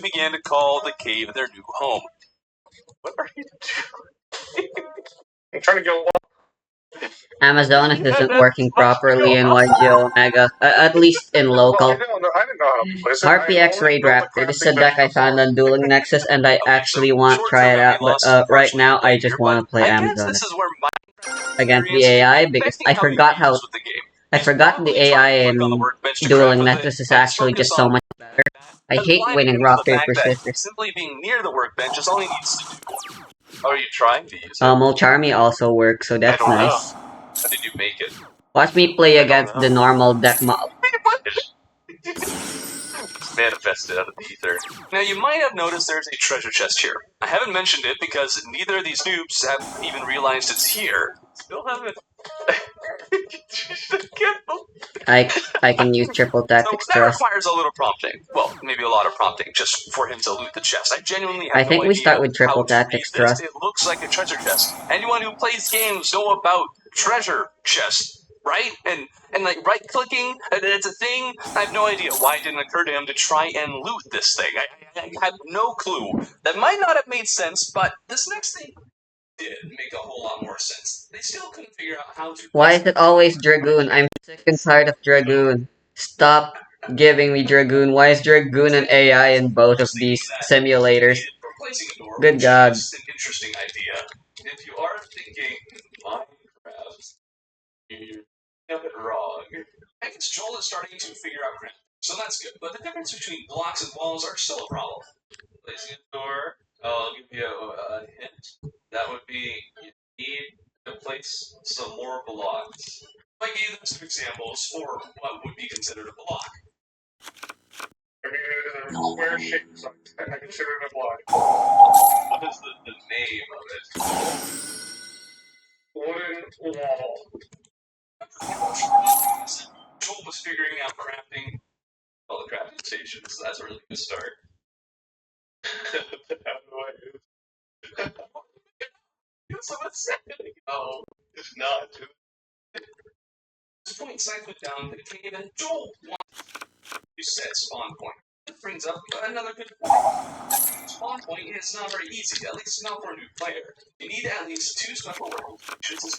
began to call the cave their new home. What are you doing? I'm trying to get along. Amazonas isn't working properly in YG Omega, at least in local. I didn't know how to place it. RPX Raid Raptor, this is a deck I found on Dueling Nexus and I actually want to try it out, but right now I just want to play Amazonas against the AI because I forgot the AI in Dueling Nexus is actually just so much better. I hate winning rock, paper, scissors. Simply being near the workbench is all he needs to do. Are you trying to use it? Molcharmy also works, so that's nice. How did you make it? Watch me play against the normal deck model. It's manifested out of the ether. Now, you might have noticed there's a treasure chest here. I haven't mentioned it because neither of these noobs have even realized it's here. Still haven't. I can use triple tactics So that thrust. requires a little prompting. Well, maybe a lot of prompting just for him to loot the chest. I genuinely have I think no we idea start with triple how to read tactics this. thrust. It looks like a treasure chest. Anyone who plays games know about treasure chests, right? And like right clicking, it's a thing. I have no idea why it didn't occur to him to try and loot this thing. I have no clue. That might not have made sense, but this next thing did make a whole lot more sense. They still couldn't figure out how to. Why is it always Dragoon? I'm sick and tired of Dragoon. Stop giving me Dragoon. Why is Dragoon an AI in both of these simulators? Good God. An interesting idea. If you are thinking Minecraft, you have it wrong. I guess Joel is starting to figure out crafting, so that's good. But the difference between blocks and walls are still a problem. Placing a door, I'll give you a hint. That would be you need to place some more blocks. I gave them some examples for what would be considered a block. I mean, it is a square shape, so I consider it a block. What is the name of it? Wooden wall. Joel was figuring out crafting all the crafting stations. So that's a really good start. So a second ago. It's not. This point, Side put down the cave, and Joel wants to set spawn point. It brings up another good point. Spawn point is not very easy, at least not for a new player. You need at least 2 special world locations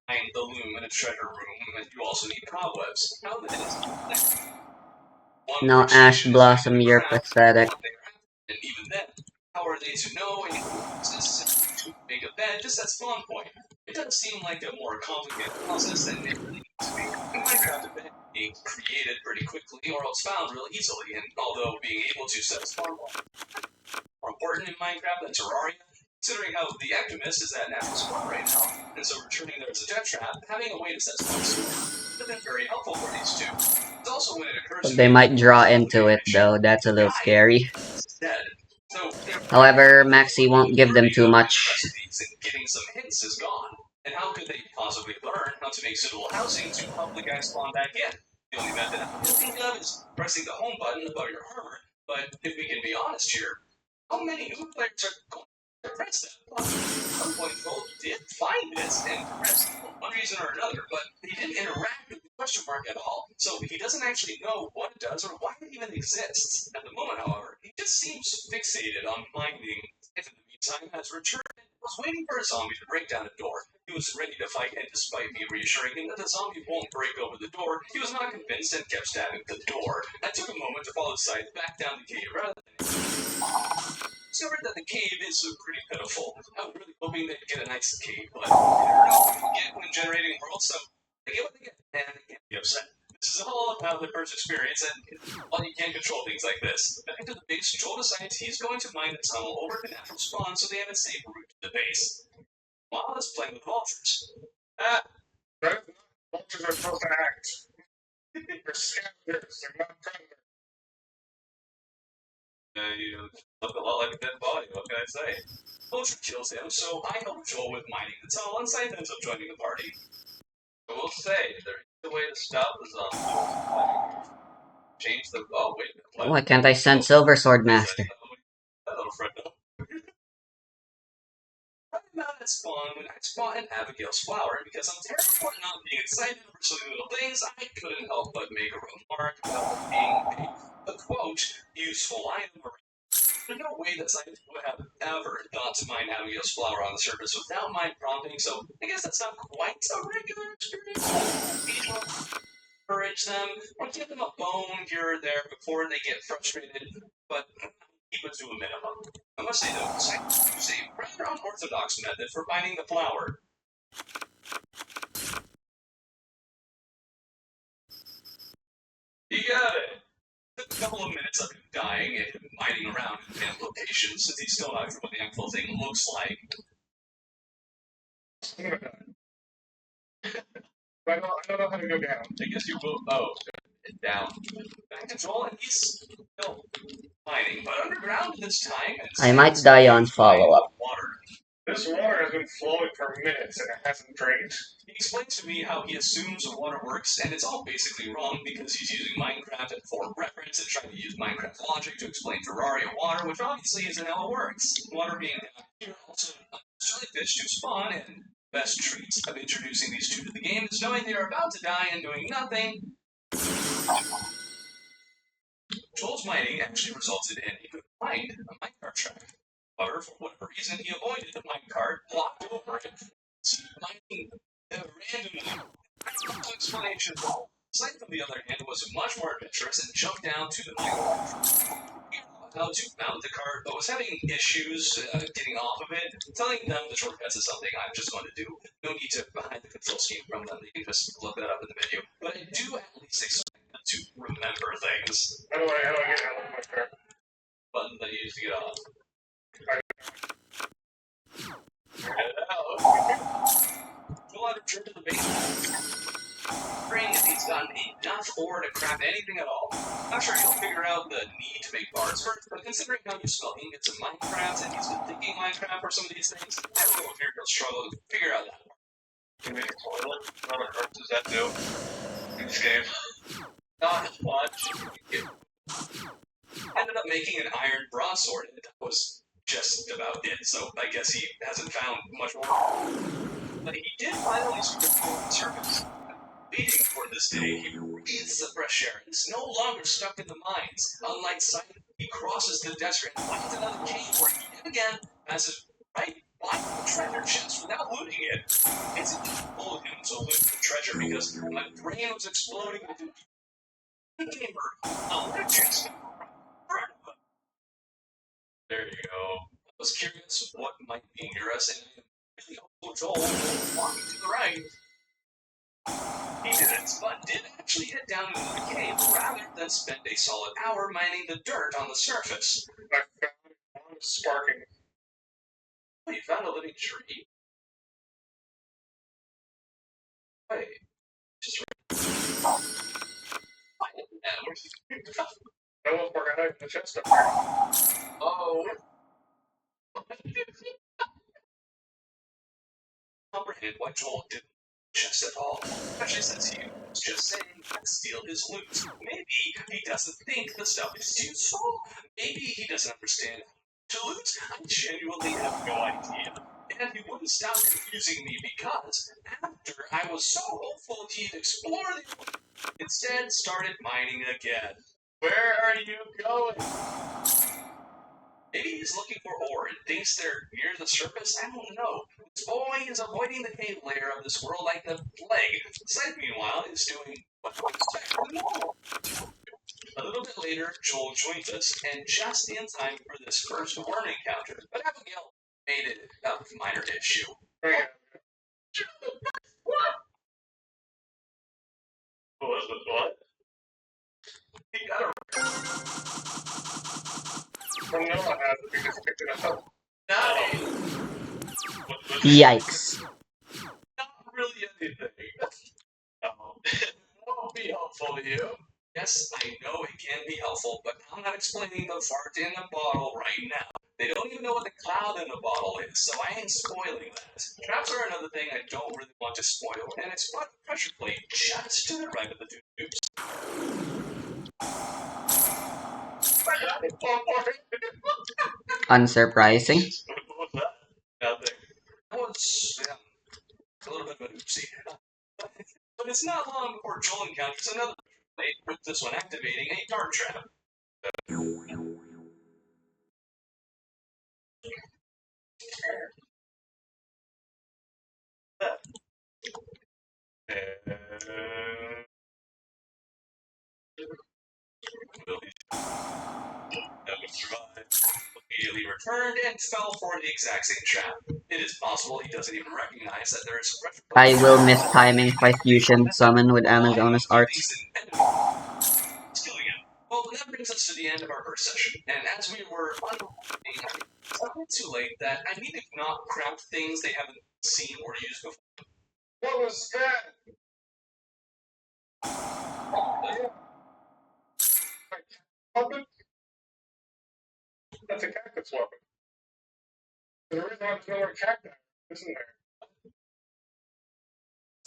behind the loom in a treasure room, and you also need cobwebs. How that is No, Ash Blossom, you're pathetic. And even then, how are they to know to make a bed just at spawn point? It does seem like a more complicated process than it really needs to be. In Minecraft, a bed being created pretty quickly or else found real easily, and although being able to set a spawn point more important in Minecraft than Terraria, considering how the Activist is at natural spawn right now, and so returning there as a death trap, having a way to set spawn would have been very helpful for these two. It's also when it occurs to They might draw into it though, that's a little scary. However, Maxi won't give them too much. Getting some hints is gone. And how could they possibly learn how to make suitable housing to help the guy spawn back in? The only method I can think of is pressing the home button above your armor. But if we can be honest here, how many new players are going to press that button? At one point, Joel did find this and pressed it for one reason or another, but he didn't interact with the question mark at all. So he doesn't actually know what it does or why it even exists. At the moment, however, he just seems fixated on finding. In the meantime, has returned and was waiting for a zombie to break down a door. He was ready to fight, and despite me reassuring him that the zombie won't break over the door, he was not convinced and kept stabbing the door. I took a moment to follow the scythe back down the cave rather than discovered that the cave is pretty pitiful. I was really hoping they'd get a nice cave, but they don't know what you get when generating worlds, so they get what they get, and they can't be upset. This is all about the first experience, and while you can't control things like this, back to the base, Joel decides he's going to mine the tunnel over to natural spawn so they have a safe route to the base. While is playing with vultures. Right? Vultures are supposed to act. They're scavengers, they're not predators. You look a lot like a dead body, what can I say? Vulture kills him, so I help Joel with mining the tunnel, and Scythe ends up joining the party. I will say, there is a way to stop the zombies. Change the. Oh, wait a minute. Why can't I send Silver Sword Master? That little friend. I'm not at spawn when I spawn in Abigail's flower, and because I'm terrible at not being excited over silly little things, I couldn't help but make a remark about it being a quote, useful item. way that scientists would have ever thought to mine Abigail's flower on the surface without mind prompting, so I guess that's not quite a regular experience. Encourage them, or give them a bone here or there before they get frustrated, but keep it to a minimum. I must say though, scientists use a rather unorthodox method for mining the flower. You got it! Took a couple of minutes of him dying and mining around in random locations, since he's still not sure what the actual thing looks like. I don't know how to go down. I guess you will. Oh, down. Back to Joel, and he's still mining, but underground this time. And I might die on follow-up. Water. This water has been flowing for minutes and it hasn't drained. He explains to me how he assumes water works, and it's all basically wrong because he's using Minecraft for reference and trying to use Minecraft logic to explain Terraria water, which obviously isn't how it works. Water being down here also jellyfish to spawn, and best treats of introducing these two to the game is knowing they are about to die and doing nothing. Joel's mining actually resulted in a good find, a minecart track. However, for whatever reason, he avoided the minecart, blocked over it, mining randomly. No explanation at all. Slate, on the other hand, was much more adventurous and jumped down to the minecart. How to mount the cart, but was having issues getting off of it. Telling them the shortcuts is something I'm just going to do. No need to hide the control scheme from them. You can just look that up in the menu. But I do at least expect them to remember things. How do I get out of my car? Button that you use to get off. Get it out. We'll have to return to the basement. If he's gotten enough ore to craft anything at all. I'm sure he'll figure out the need to make bars first, but considering how useful ingots in Minecraft and he's been thinking Minecraft for some of these things, I don't know if he'll struggle to figure out that part. You make a toilet? What on earth does that do in this game? Not much. Ended up making an iron broadsword, and that was just about it, so I guess he hasn't found much more. But he did finally secure the surface. Waiting for this day, he breathes the fresh air and is no longer stuck in the mines. Unlike Simon, he crosses the desert and finds another cave where he yet again passes right by the treasure chest without looting it. It's told him to loot the treasure because my brain was exploding with the gamer. There you go. I was curious what might be near us, and I am really hopeful Joel walking to the right. He didn't, but did actually head down into the cave rather than spend a solid hour mining the dirt on the surface. I found one sparking. Oh, you found a living tree? Wait, just right. No one forgot in the chest up there. Oh. Comprehend why Joel didn't chest at all, especially since he was just saying let's steal his loot. Maybe he doesn't think the stuff is useful. Maybe he doesn't understand to loot. I genuinely have no idea. And he wouldn't stop confusing me because after I was so hopeful he'd explore the instead started mining again. Where are you going? Maybe he's looking for ore and thinks they're near the surface. I don't know. This boy is avoiding the cave layer of this world like the plague. Slade, meanwhile, is doing what we expect from normal. A little bit later, Joel joins us, and just in time for this first worm encounter. But Abigail made it a minor issue. What? What? He got a Well, no one has it. We just picked it up. no. Yikes. Not really anything. It won't be helpful to you. Yes, I know it can be helpful, but I'm not explaining the fart in the bottle right now. They don't even know what the cloud in the bottle is, so I ain't spoiling that. Traps are another thing I don't really want to spoil, and it's a pressure plate just to the right of the two tubes. Unsurprising. What was that? Nothing. That was a little bit of an oopsie. But it's not long before Joel encounters another plate, with this one activating a dart trap. Will he survive? Immediately returned and fell for the exact same trap. It is possible he doesn't even recognize that there is a pressure I will miss timing if I fusion summon with Amazonas arts. Killing him. Well, that brings us to the end of our first session, and as we were unwinding, it's not too late that I need to not craft things they haven't seen or used before. What was that? Weapon? That's a cactus weapon. There is another cactus, isn't there?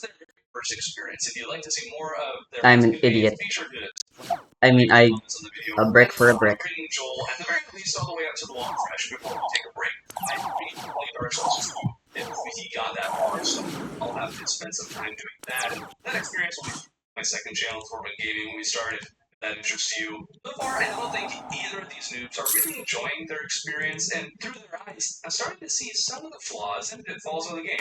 Their first experience. If you'd like to see more of their I'm an activities, idiot. be sure to I mean, comments on the video. a brick for a brick. Bringing Joel at the very least all the way out to the long stretch before we take a break. I think we played ourselves if he got that far, so I'll have to spend some time doing that. And that experience will be my second channel, Corbin Gaming, when we started. If that interests you. So far, I don't think either of these noobs are really enjoying their experience, and through their eyes, I'm starting to see some of the flaws and pitfalls of the game.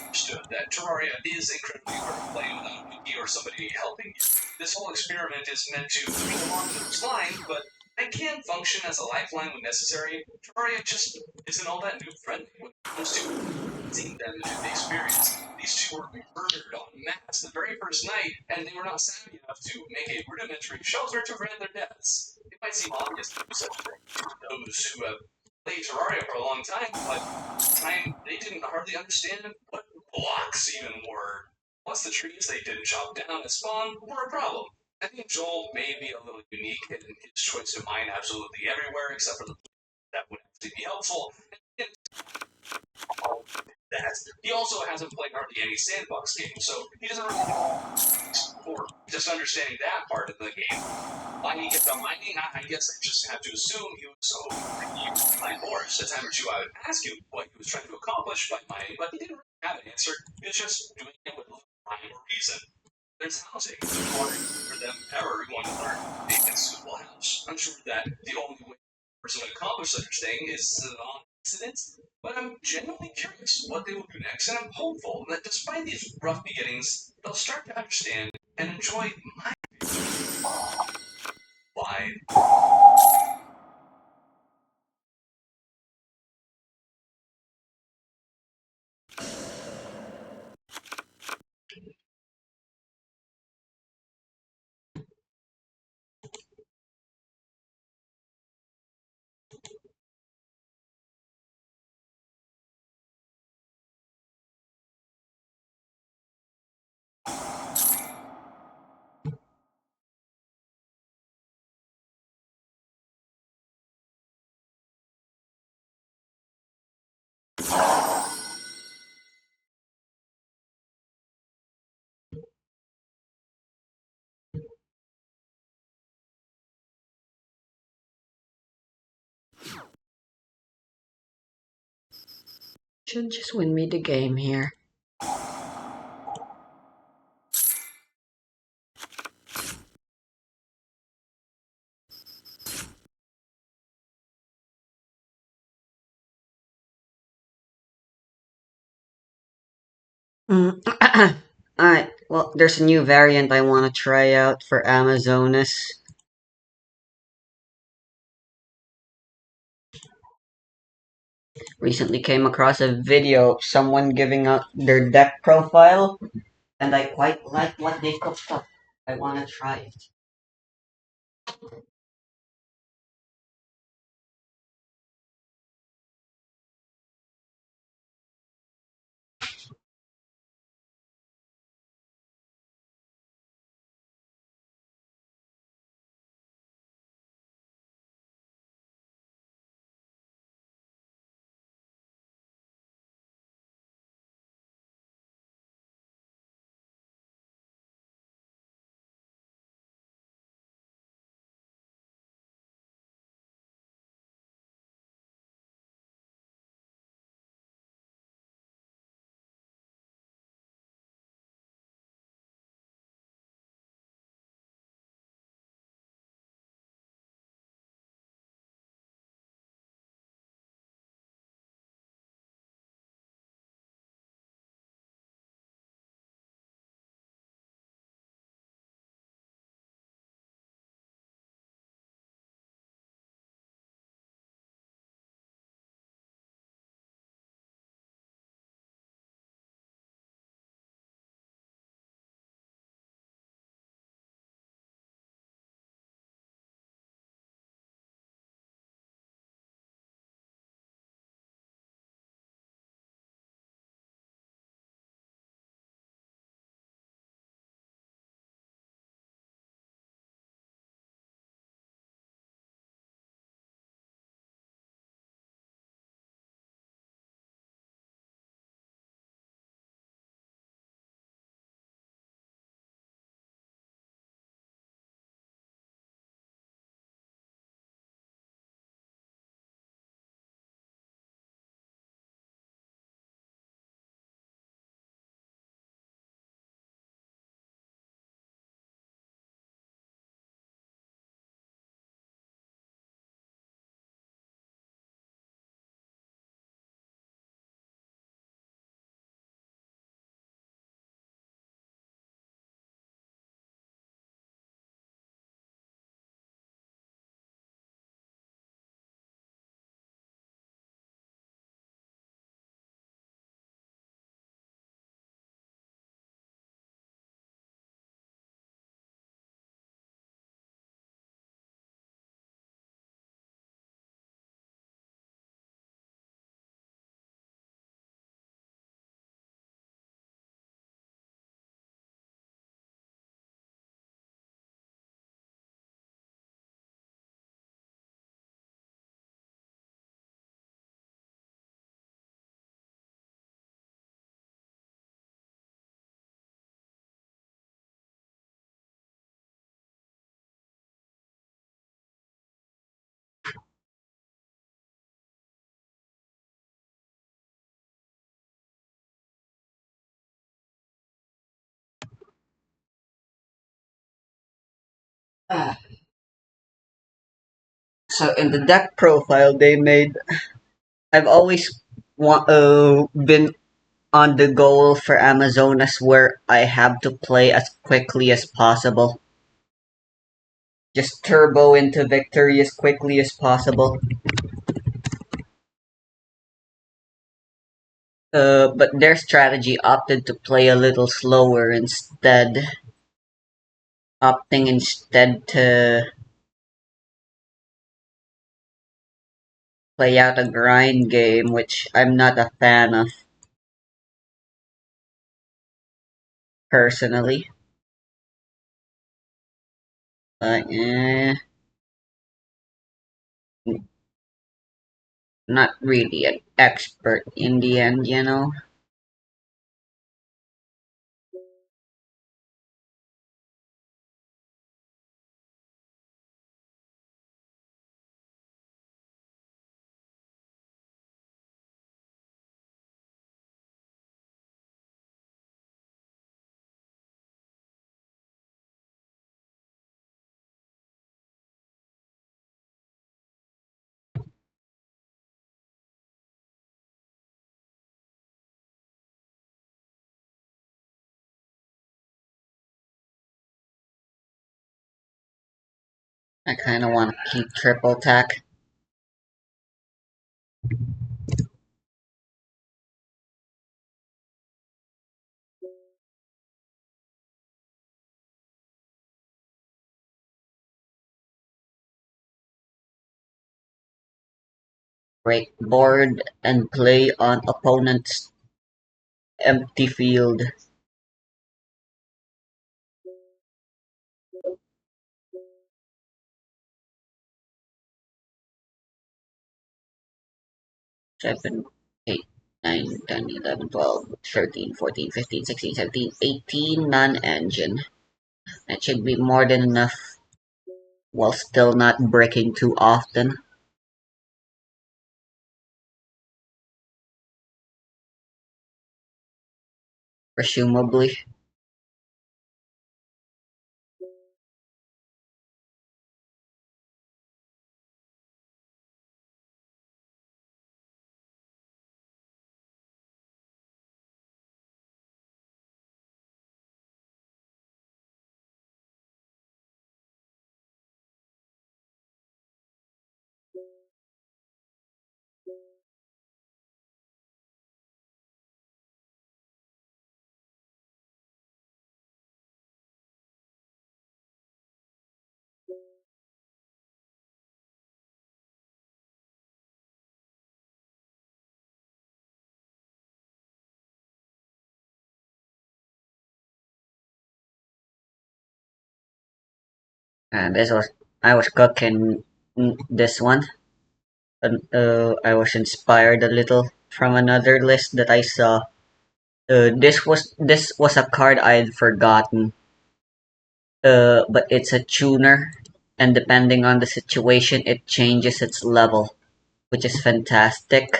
Understood that Terraria is incredibly hard to play without a wiki or somebody helping you. This whole experiment is meant to bring along those lines, but I can function as a lifeline when necessary. Terraria just isn't all that noob friendly when it comes to seeing them into the experience. These two were murdered en masse the very first night, and they were not savvy enough to make a rudimentary shelter to prevent their deaths. It might seem obvious to do such a thing to those who have played Terraria for a long time, but they didn't hardly understand what blocks even were. Plus, the trees they didn't chop down at spawn were a problem. I think Joel may be a little unique in his choice to mine absolutely everywhere except for the that would actually be helpful. And that he also hasn't played hardly any sandbox games, so he doesn't really know or just understanding that part of the game. Why he kept on mining, I guess I just have to assume he was so mine more. A time or two I would ask him what he was trying to accomplish by mining, but he didn't really have an answer. He was just doing it with little rhyme or reason. There's housing. For them ever going to learn to make a suitable house. I'm sure that the only way a person would accomplish such a thing is on accident, but I'm genuinely curious what they will do next, and I'm hopeful that despite these rough beginnings, they'll start to understand and enjoy my life. Should just win me the game here. Alright, well, there's a new variant I want to try out for Amazonas. Recently came across a video of someone giving out their deck profile, and I quite like what they cooked up. I want to try it. Ah, so in the deck profile they made, I've always been on the goal for Amazonas where I have to play as quickly as possible. Just turbo into victory as quickly as possible. But their strategy opted to play a little slower instead, opting instead to play out a grind game, which I'm not a fan of personally. But not really an expert in the end, you know. I kind of want to keep triple tack. Break board and play on opponent's empty field. 7, 8, 9, 10, 11, 12, 13, 14, 15, 16, 17, 18 non-engine. That should be more than enough while still not breaking too often, presumably. And this was I was cooking this one. I was inspired a little from another list that I saw. This was a card I'd forgotten. But it's a tuner, and depending on the situation, it changes its level, which is fantastic.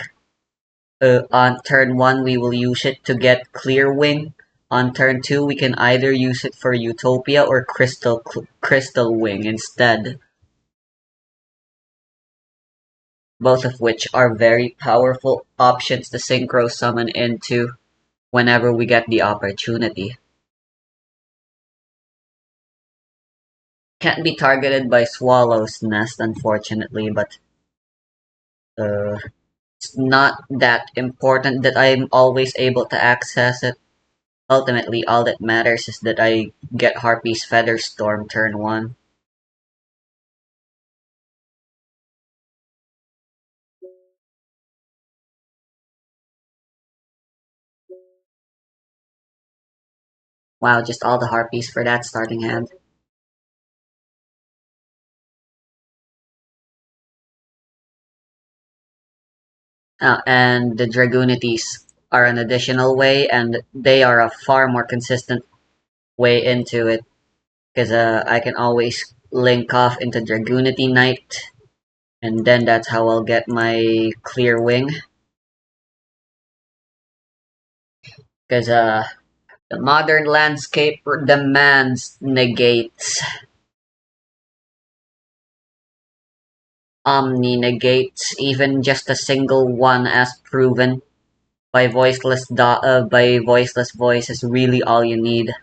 On turn one, we will use it to get Clear Wing. On turn two, we can either use it for Utopia or Crystal Wing instead, both of which are very powerful options to synchro summon into whenever we get the opportunity. Can't be targeted by Swallow's Nest, unfortunately, but uh, it's not that important that I'm always able to access it. Ultimately, all that matters is that I get Harpy's Feather Storm turn 1. Wow, just all the Harpies for that starting hand. And the Dragoonities are an additional way, and they are a far more consistent way into it. Because I can always link off into Dragoonity Knight, and then that's how I'll get my Clear Wing. Because the modern landscape demands negates. Omni negates even just a single one as proven by voiceless voice is really all you need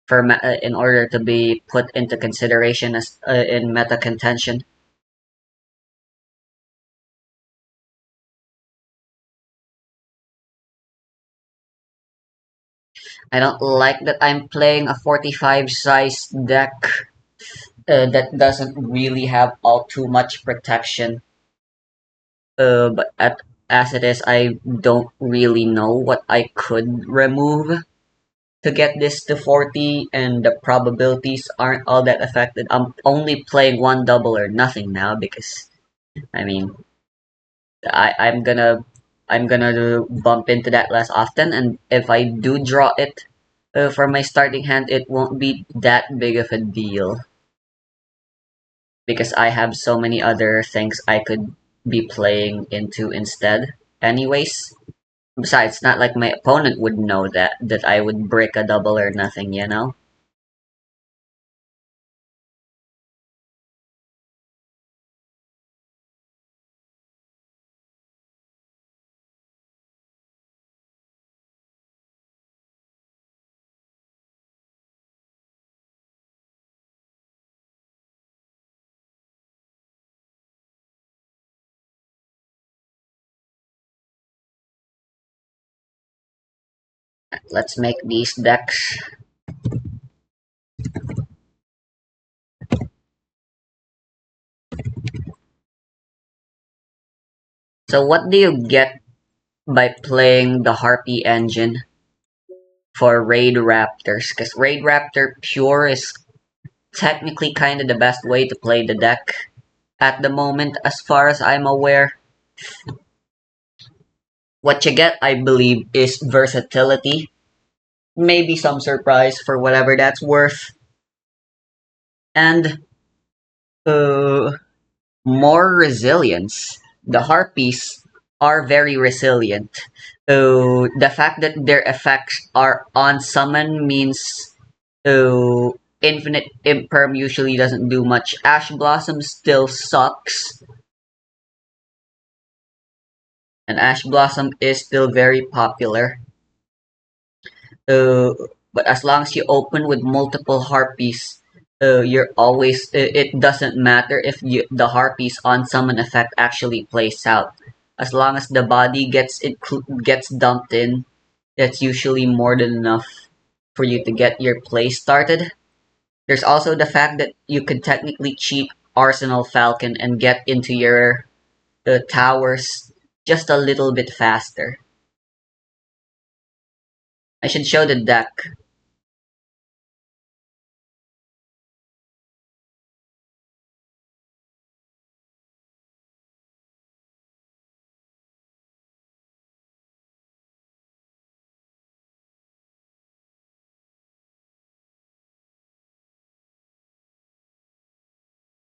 for in order to be put into consideration as in meta contention. I don't like that I'm playing a 45 size deck that doesn't really have all too much protection. As it is, I don't really know what I could remove to get this to 40, and the probabilities aren't all that affected. I'm only playing one double or nothing now because, I mean, I'm gonna bump into that less often, and if I do draw it for my starting hand, it won't be that big of a deal because I have so many other things I could be playing into instead. Anyways, besides, not like my opponent would know that I would break a double or nothing, you know. Let's make these decks. So what do you get by playing the Harpy engine for Raid Raptors? Because Raid Raptor Pure is technically kind of the best way to play the deck at the moment, as far as I'm aware. What you get, I believe, is versatility, maybe some surprise for whatever that's worth, and uh, more resilience. The Harpies are very resilient. The fact that their effects are on summon means infinite imperm usually doesn't do much. Ash Blossom still sucks, and Ash Blossom is still very popular. Uh, but as long as you open with multiple harpies, you're always. It doesn't matter if the harpies on summon effect actually plays out. As long as the body gets dumped in, that's usually more than enough for you to get your play started. There's also the fact that you could technically cheat Arsenal Falcon and get into your towers just a little bit faster. I should show the deck.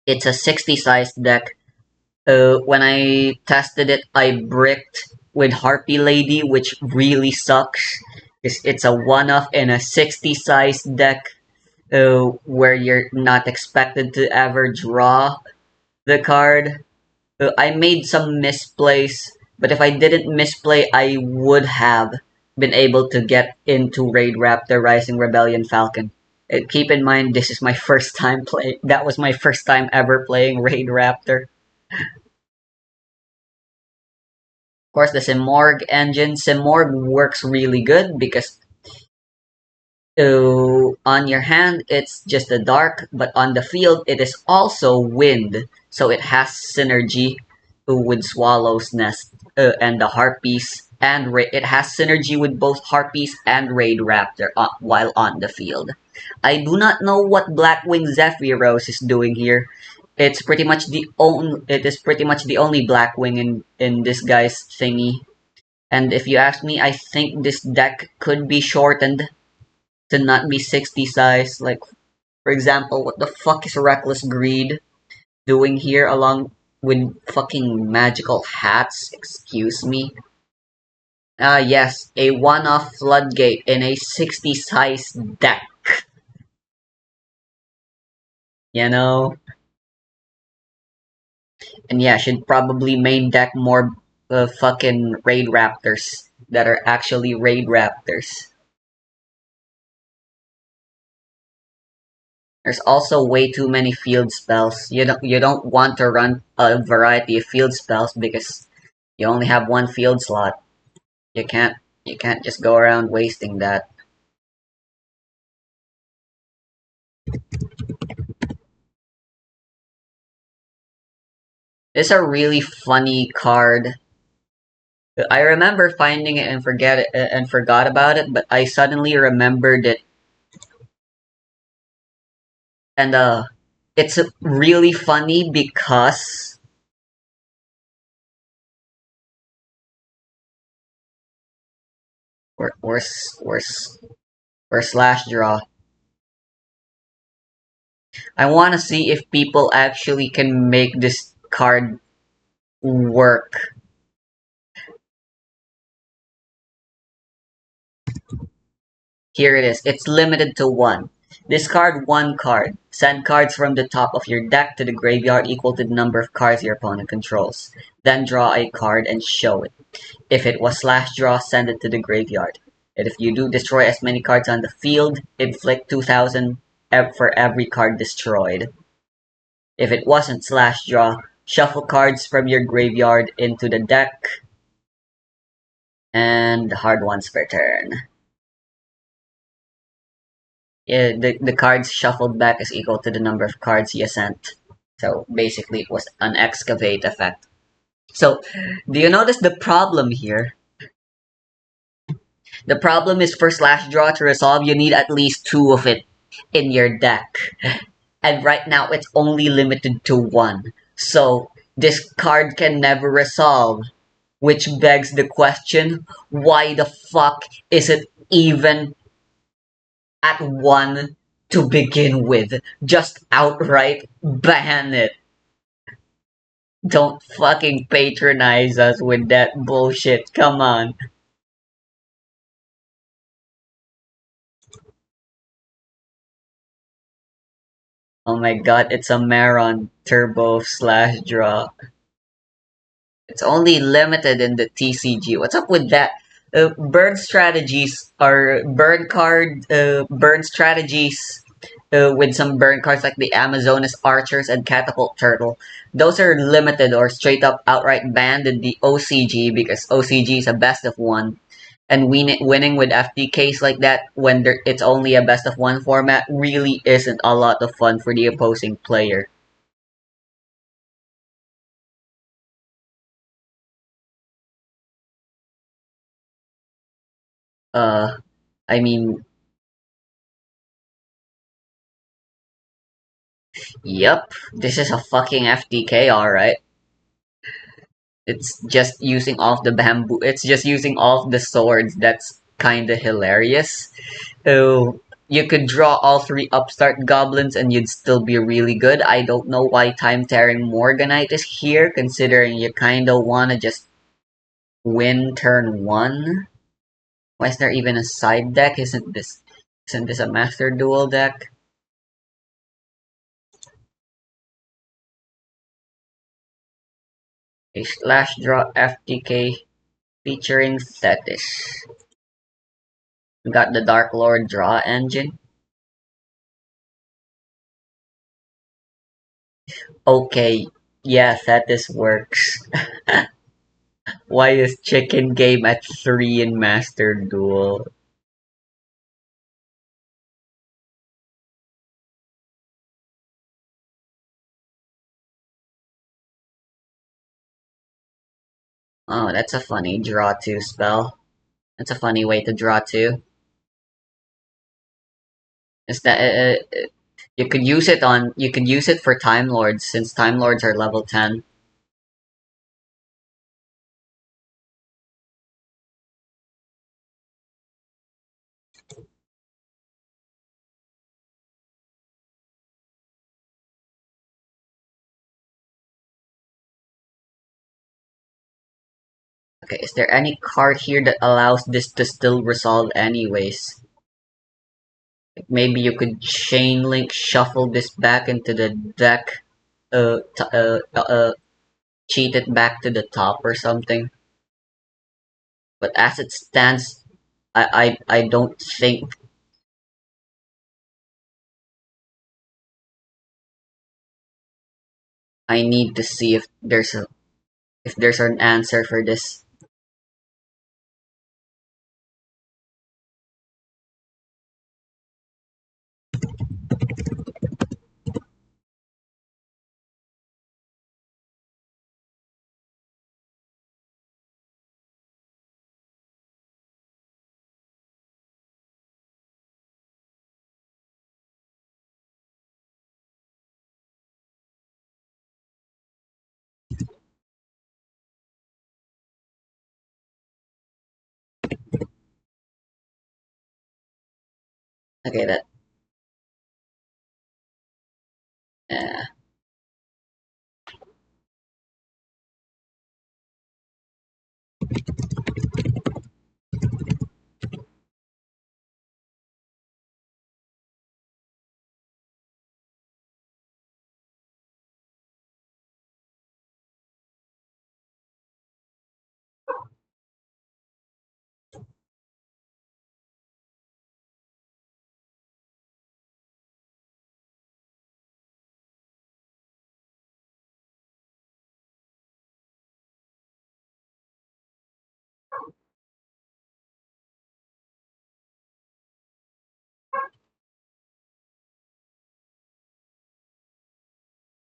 It's a 60 size deck. When I tested it, I bricked with Harpy Lady, which really sucks. It's a one-off in a 60 size deck where you're not expected to ever draw the card. I made some misplays, but if I didn't misplay, I would have been able to get into Raid Raptor Rising Rebellion Falcon. Keep in mind, this is my first time play. That was my first time ever playing Raid Raptor. Of course, the Simorg engine. Simorg works really good because on your hand it's just a dark, but on the field it is also wind, so it has synergy with Swallow's Nest and the Harpies, and it has synergy with both Harpies and Raid Raptor while on the field. I do not know what Blackwing Zephyros is doing here. It is pretty much the only Blackwing in this guy's thingy. And if you ask me, I think this deck could be shortened to not be 60 size. Like, for example, what the fuck is Reckless Greed doing here along with fucking magical hats? Excuse me. Ah, yes, a one-off floodgate in a 60 size deck. You know? And yeah, should probably main deck more fucking raid raptors that are actually raid raptors. There's also way too many field spells. You don't want to run a variety of field spells because you only have one field slot. You can't you can't just go around wasting that. It's a really funny card. I remember finding it and forgot about it, but I suddenly remembered it, and it's really funny because or slash draw. I want to see if people actually can make this card work. Here it is. It's limited to one. Discard one card. Send cards from the top of your deck to the graveyard equal to the number of cards your opponent controls. Then draw a card and show it. If it was slash draw, send it to the graveyard. And if you do destroy as many cards on the field, inflict 2,000 for every card destroyed. If it wasn't slash draw, shuffle cards from your graveyard into the deck, and hard ones per turn. Yeah, the cards shuffled back is equal to the number of cards you sent. So basically it was an excavate effect. So, do you notice the problem here? The problem is for slash draw to resolve, you need at least two of it in your deck. And right now, it's only limited to one. So, this card can never resolve. Which begs the question, why the fuck is it even at one to begin with? Just outright ban it. Don't fucking patronize us with that bullshit. Come on. Oh my god, it's a Maron Turbo slash draw. It's only limited in the TCG. What's up with that? Burn strategies are burn strategies with some burn cards like the Amazonas Archers and Catapult Turtle. Those are limited or straight up outright banned in the OCG because OCG is a best of one. And winning with FTKs like that when it's only a best of one format really isn't a lot of fun for the opposing player. Uh, I mean, yep, this is a fucking FTK, alright. It's just using all of the bamboo. It's just using all of the swords. That's kinda hilarious. So you could draw all three upstart goblins and you'd still be really good. I don't know why Time Tearing Morganite is here, considering you kinda wanna just win turn one. Why is there even a side deck? Isn't this a Master Duel deck? A slash draw FTK featuring Thetis. We got the Dark Lord draw engine. Okay, yeah, Thetis works. Why is Chicken Game at 3 in Master Duel? Oh, that's a funny draw 2 spell. That's a funny way to draw 2. Is that you could use it for Time Lords since Time Lords are level 10. Okay, is there any card here that allows this to still resolve anyways? Like maybe you could Chain Link shuffle this back into the deck. cheat it back to the top or something. But as it stands, I don't think I need to see if there's an answer for this. Okay, that uh,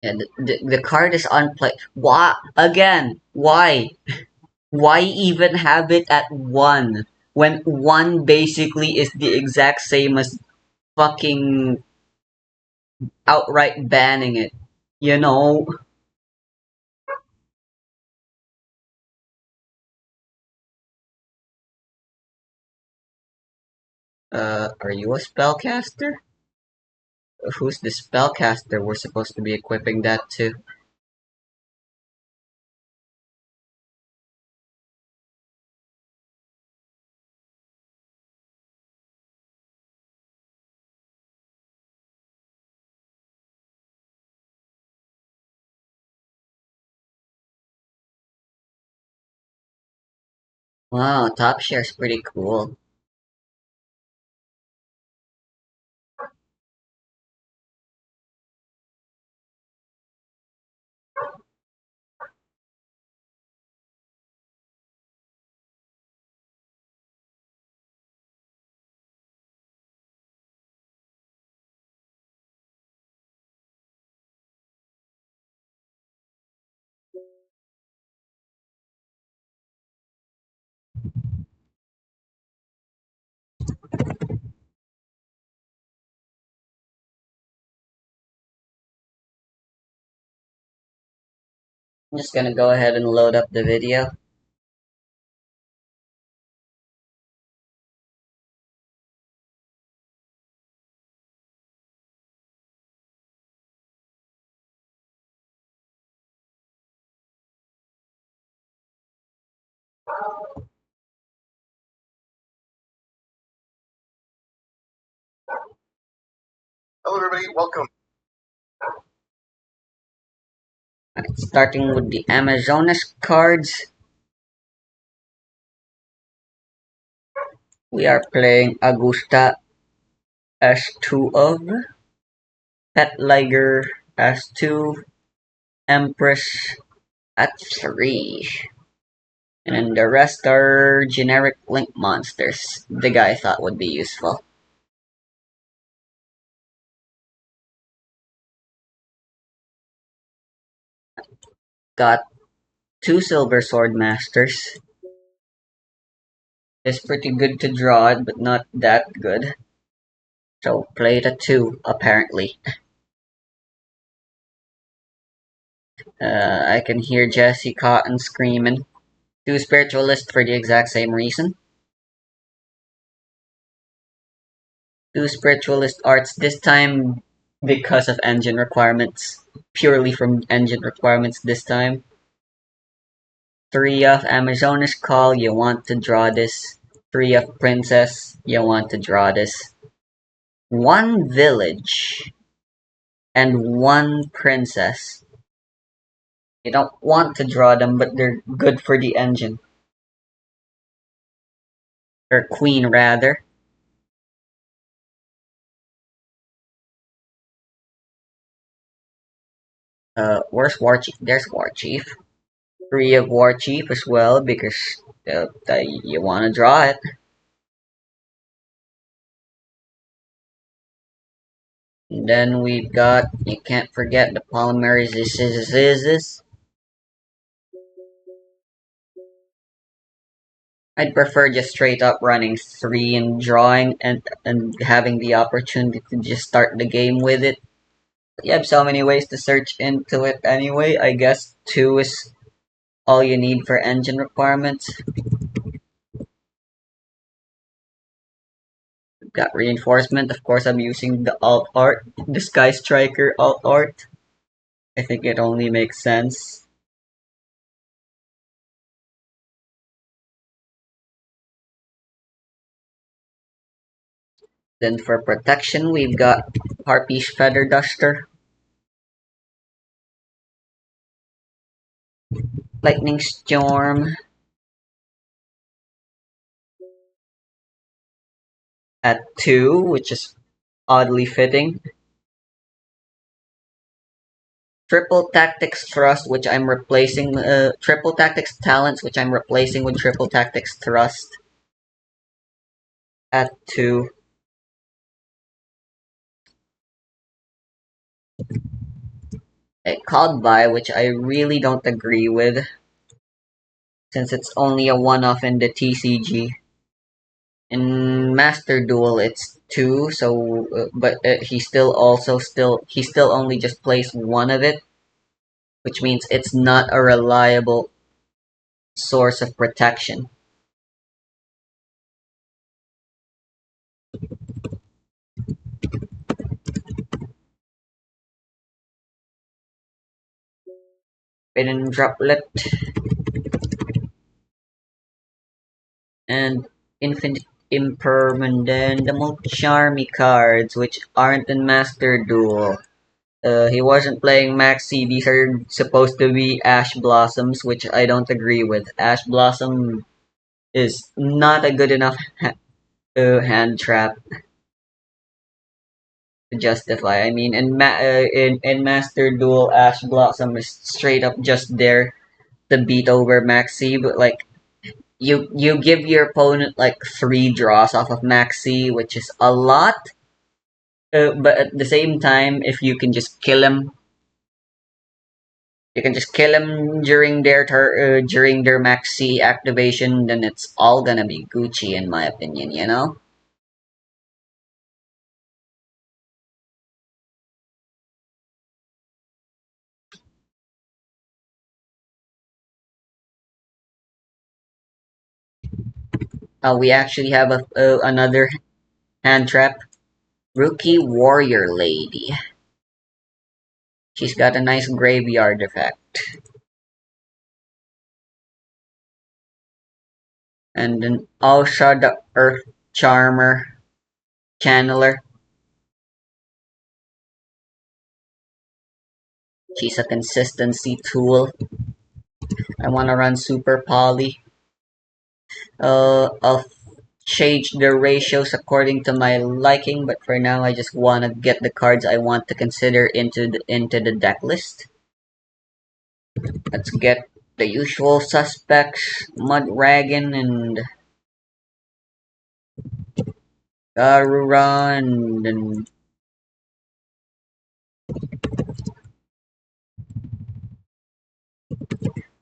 yeah, the card is unplayed. Why again? Why? Why even have it at one when one basically is the exact same as fucking outright banning it? You know, are you a spellcaster? Who's the spellcaster we're supposed to be equipping that to? Wow, top share's pretty cool. I'm just gonna go ahead and load up the video. Hello, everybody. Welcome. Alright, starting with the Amazonas cards, we are playing Augusta S2 of, Pet Liger S2, Empress at 3. And then the rest are generic link monsters. The guy I thought would be useful. Got 2 Silver Sword Masters. It's pretty good to draw it, but not that good. So play it at 2, apparently. I can hear Jesse Cotton screaming. 2 Spiritualist for the exact same reason. 2 Spiritualist arts, this time because of engine requirements. Purely from engine requirements this time. 3 of Amazonas Call, you want to draw this. 3 of Princess, you want to draw this. 1 Village and 1 Princess. You don't want to draw them, but they're good for the engine. Or queen, rather. Where's War Chief? There's War Chief. Three of War Chief as well, because you want to draw it. And then we've got, you can't forget the polymerizes. I'd prefer just straight up running 3 and drawing and having the opportunity to just start the game with it. You have so many ways to search into it anyway. I guess 2 is all you need for engine requirements. We've got reinforcement. Of course, I'm using the alt art, the Sky Striker alt art. I think it only makes sense. Then for protection, we've got Harpy's Feather Duster, Lightning Storm at 2, which is oddly fitting. Triple Tactics Thrust, which I'm replacing, Triple Tactics Talents, which I'm replacing with Triple Tactics Thrust at 2. A Called By, which I really don't agree with, since it's only a one-off in the TCG. In Master Duel, it's 2, so, but he still only just plays one of it, which means it's not a reliable source of protection. Hidden Droplet and Infinite Impermanent, the Charmy cards, which aren't in Master Duel. He wasn't playing Maxi. These are supposed to be Ash Blossoms, which I don't agree with. Ash Blossom is not a good enough hand trap to justify. I mean, in Master Duel, Ash Blossom is straight up just there to beat over Maxi, but like you give your opponent like 3 draws off of Maxi, which is a lot. But at the same time, if you can just kill him, you can just kill him during their Maxi activation, then it's all gonna be Gucci in my opinion, you know? We actually have another hand trap. Rookie Warrior Lady. She's got a nice graveyard effect. And then also the Earth Charmer Channeler. She's a consistency tool. I want to run Super Poly. I'll change the ratios according to my liking, but for now I just want to get the cards I want to consider into the deck list. Let's get the usual suspects, Mudragon and Garura, and then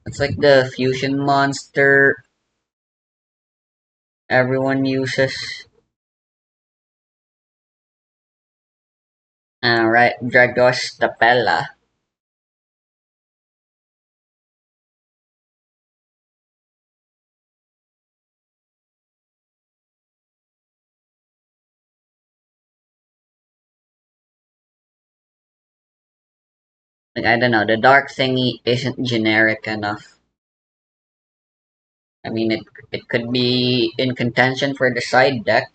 it's like the fusion monster everyone uses. Alright, Dragos Tapella. Like, I don't know, the dark thingy isn't generic enough. I mean, it could be in contention for the side deck.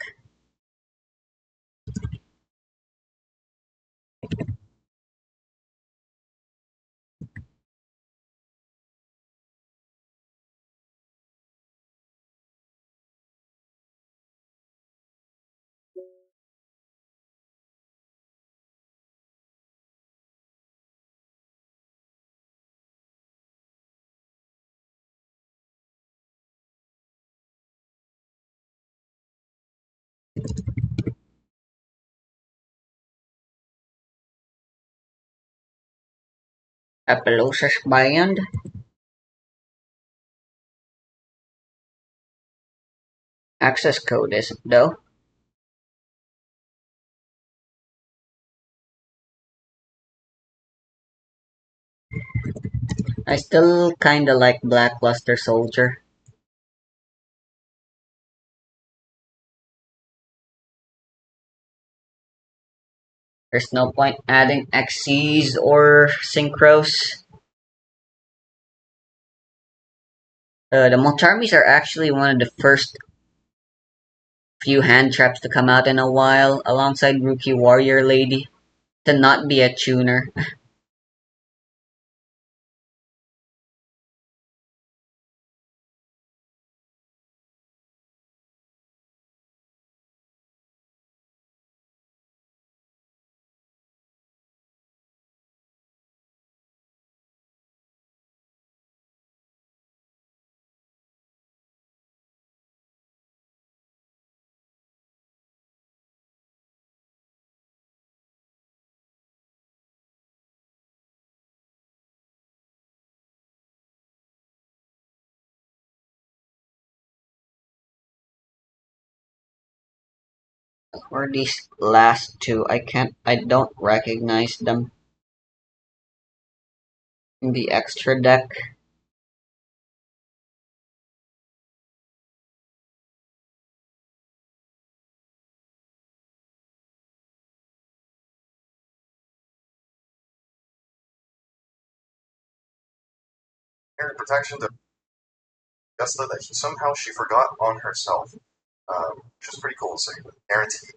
Appaloosas Band. Access code isn't though. I still kinda like Blackluster Soldier. There's no point adding XCs or synchros. The Moltarmis are actually one of the first few hand traps to come out in a while, alongside Rookie Warrior Lady, to not be a tuner. Or these last two, I don't recognize them in the extra deck. Parent protection to Augusta that somehow she forgot on herself, which is pretty cool to see. Guaranteed.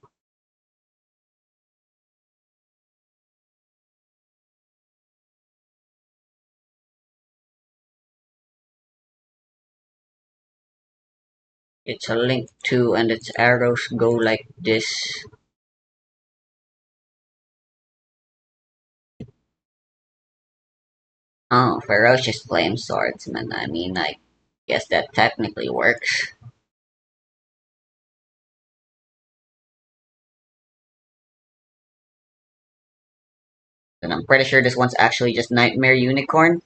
It's a link to, and its arrows go like this. Oh, Ferocious Flame Swordsman. I mean, I guess that technically works. And I'm pretty sure this one's actually just Nightmare Unicorn.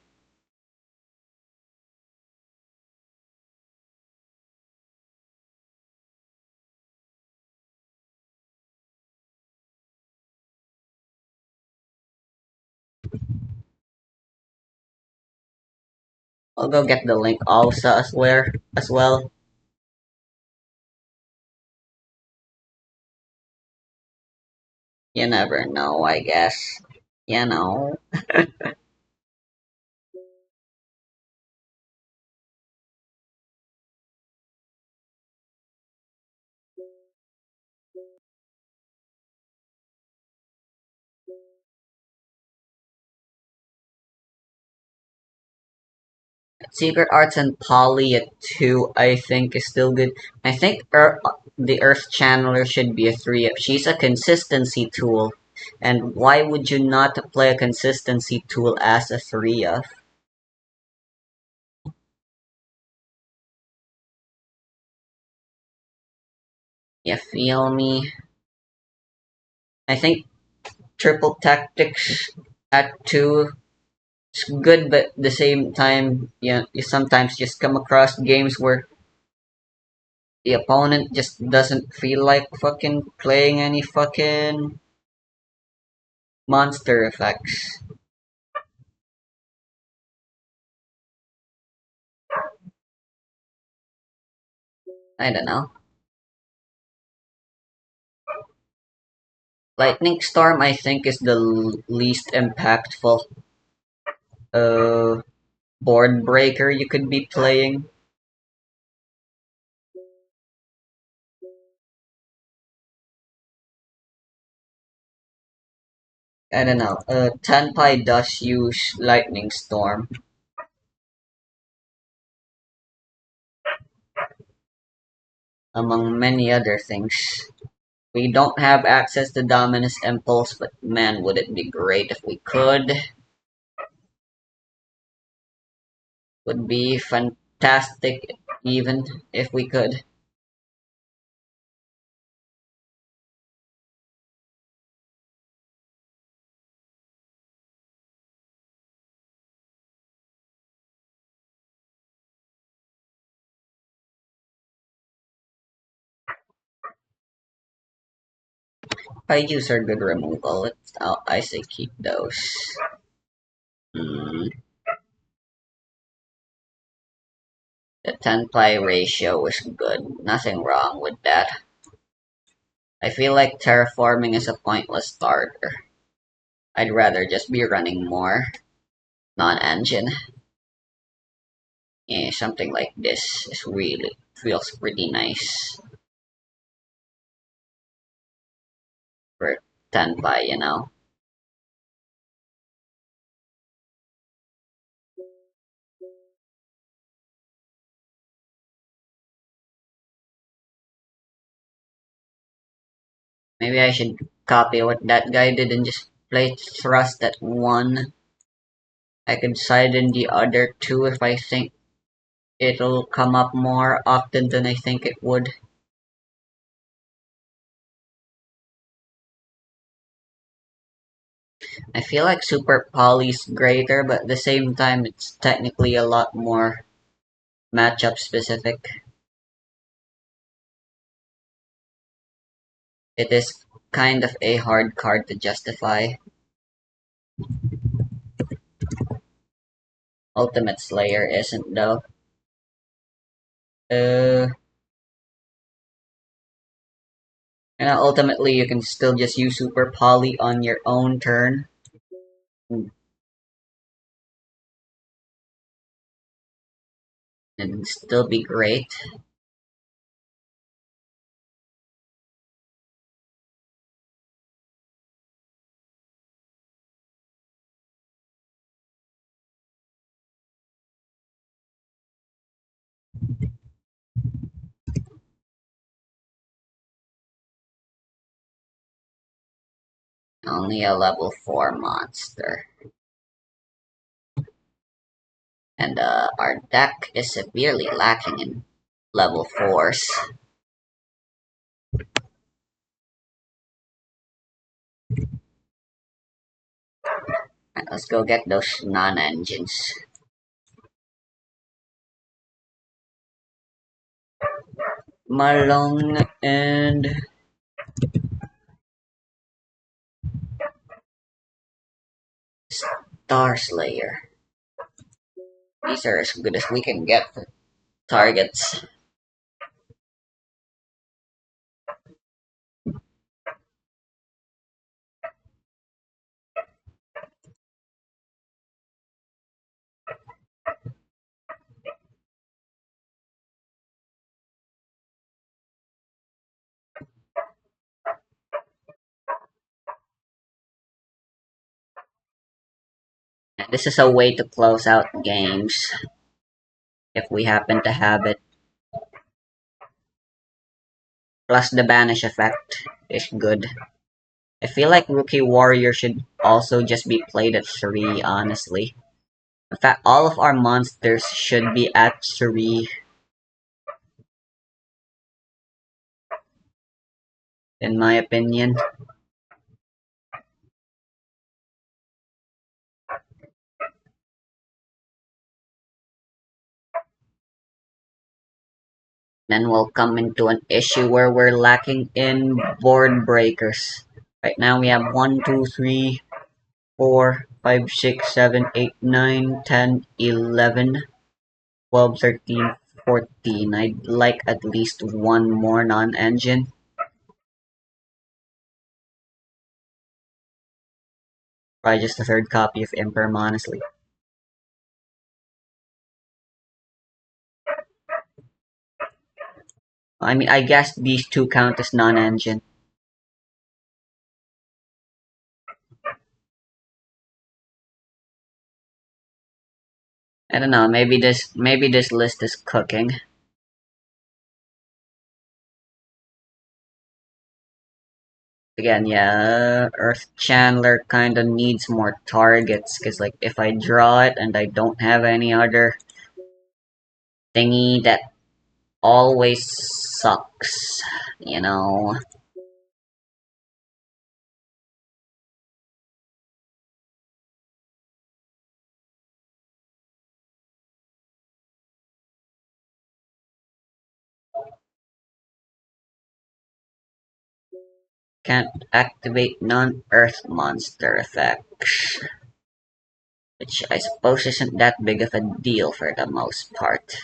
I'll go get the link also as well. You never know, I guess. You know. Secret Arts and Poly at 2, I think, is still good. I think the Earth Channeler should be a 3 if she's a consistency tool. And why would you not play a consistency tool as a 3 of? You feel me? I think Triple Tactics at 2 is good, but at the same time, you sometimes just come across games where the opponent just doesn't feel like fucking playing any fucking monster effects. I don't know. Lightning Storm, I think, is the least impactful uh, board breaker you could be playing. I don't know. Tenpai does use Lightning Storm, among many other things. We don't have access to Dominus Impulse, but man, would it be great if we could. Would be fantastic even if we could. I use are good removal. I say keep those. Hmm. The 10-ply ratio is good. Nothing wrong with that. I feel like terraforming is a pointless starter. I'd rather just be running more non-engine. Yeah, something like this is really feels pretty nice for 10-ply, you know. Maybe I should copy what that guy did and just play thrust at one. I could side in the other two if I think it'll come up more often than I think it would. I feel like Super Poly's greater, but at the same time it's technically a lot more matchup specific. It is kind of a hard card to justify. Ultimate Slayer isn't though. Uh, ultimately you can still just use Super Poly on your own turn. And still be great. Only a level 4 monster. And our deck is severely lacking in level 4s. Right, let's go get those non-engines. Malong and Star Slayer. These are as good as we can get for targets. And this is a way to close out games if we happen to have it. Plus the banish effect is good. I feel like Rookie Warrior should also just be played at 3, honestly. In fact, all of our monsters should be at 3, in my opinion. Then we'll come into an issue where we're lacking in board breakers. Right now we have 1, 2, 3, 4, 5, 6, 7, 8, 9, 10, 11, 12, 13, 14. I'd like at least one more non-engine. Probably just a third copy of Imperm, honestly. I mean, I guess these two count as non-engine. I don't know, maybe this list is cooking. Again, yeah, Earth Chandler kinda needs more targets, cause like if I draw it and I don't have any other thingy, that always sucks, you know? Can't activate non-Earth monster effects, which I suppose isn't that big of a deal for the most part.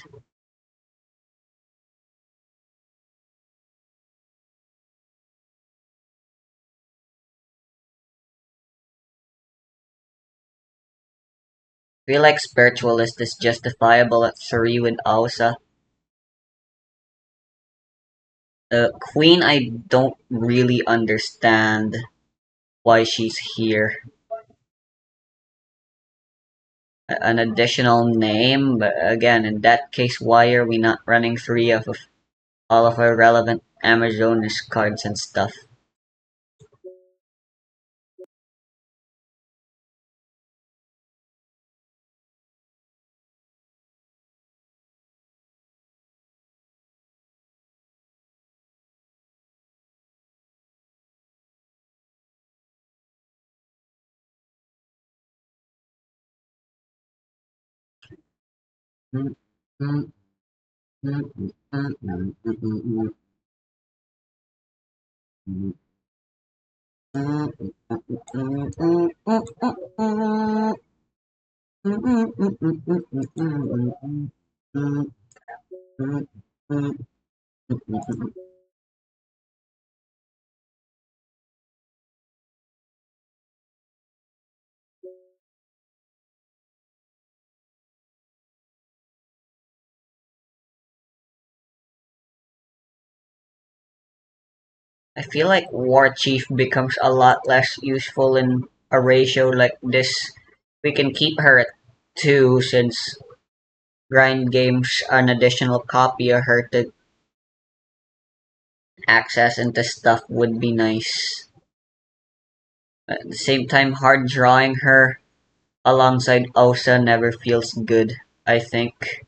Feel like Spiritualist is justifiable at 3 with Ausa. Queen, I don't really understand why she's here. An additional name, but again, in that case, why are we not running 3 of all of our relevant Amazonas cards and stuff? I feel like War Chief becomes a lot less useful in a ratio like this. We can keep her at 2 since grind games an additional copy of her to access into stuff would be nice. At the same time, hard drawing her alongside Osa never feels good, I think.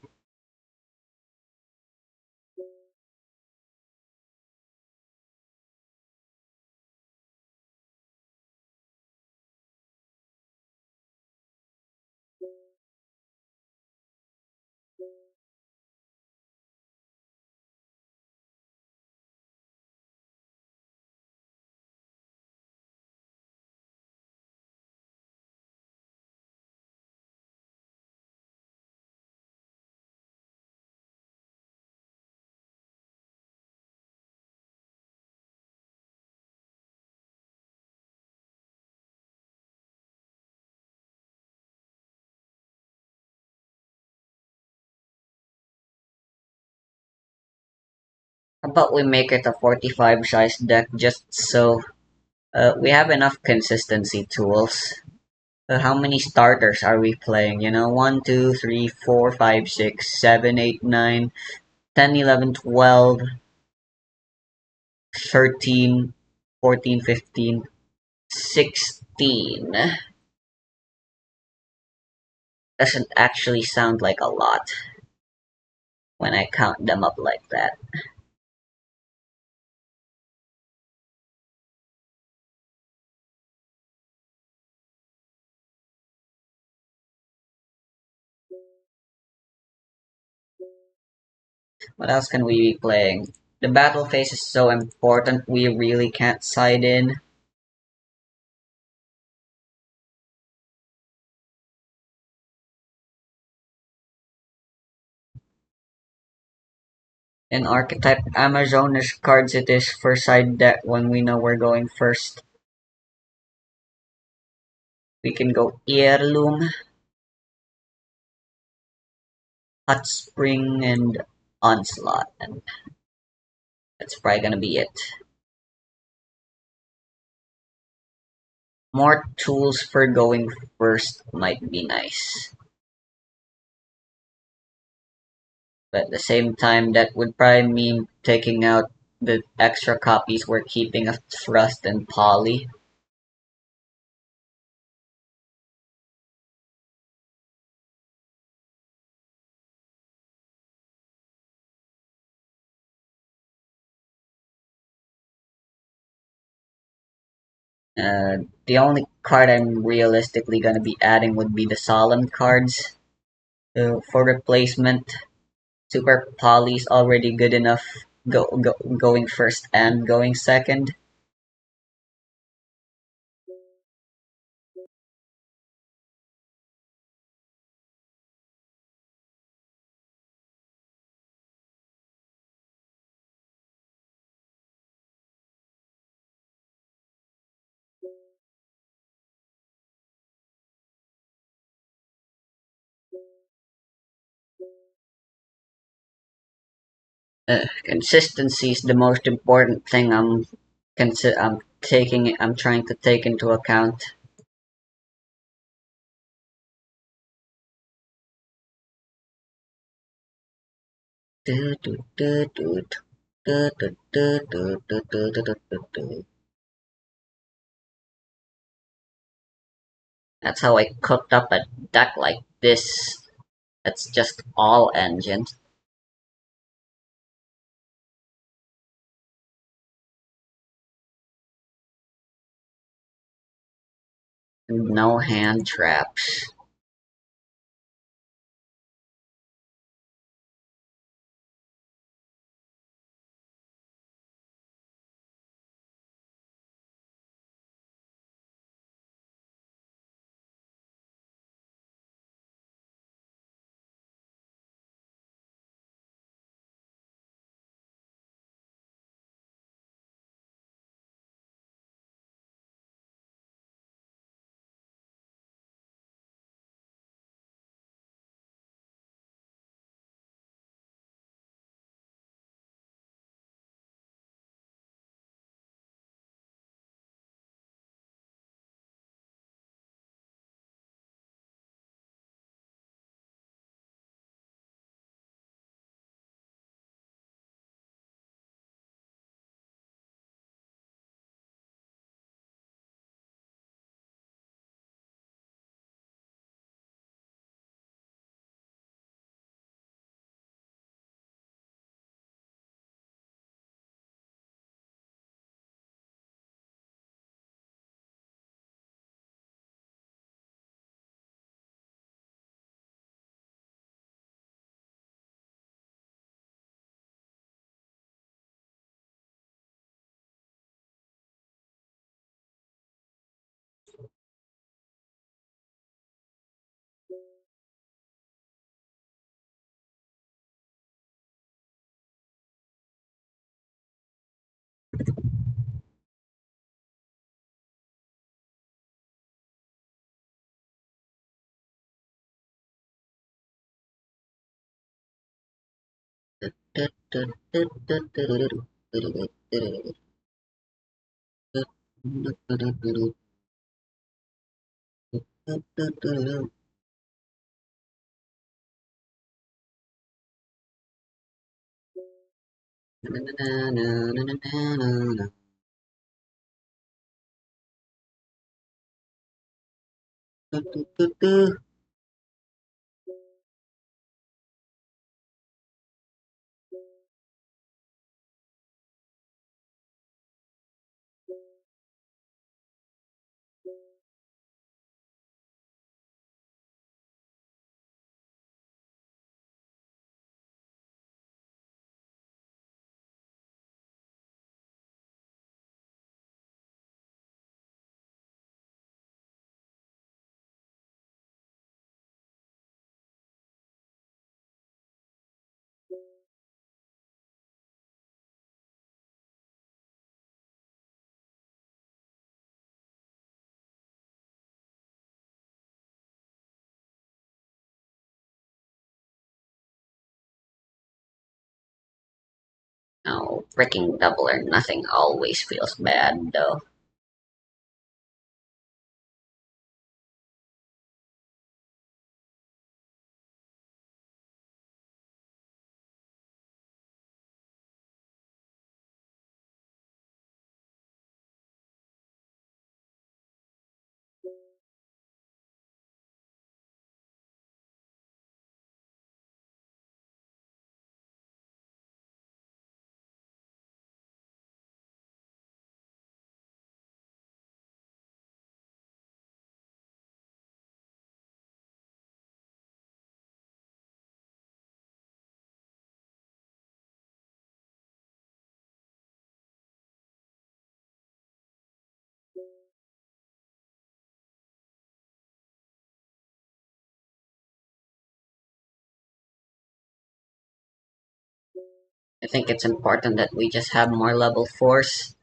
How about we make it a 45 size deck just so we have enough consistency tools. How many starters are we playing? You know, 1, 2, 3, 4, 5, 6, 7, 8, 9, 10, 11, 12, 13, 14, 15, 16. Doesn't actually sound like a lot when I count them up like that. What else can we be playing? The battle phase is so important, we really can't side in. In Archetype Amazonas cards it is for side deck when we know we're going first. We can go Heirloom, Hot Spring, and Onslaught, and that's probably gonna be it. More tools for going first might be nice. But at the same time, that would probably mean taking out the extra copies we're keeping of Thrust and Poly. The only card I'm realistically gonna be adding would be the Solemn cards. For replacement, Super Poly's already good enough going first and going second. Consistency is the most important thing I'm trying to take into account. That's how I cooked up a deck like this. That's just all engines. No hand traps. No, freaking double or nothing always feels bad, though. I think it's important that we just have more level 4s.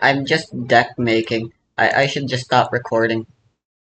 I'm just deck making. I should just stop recording.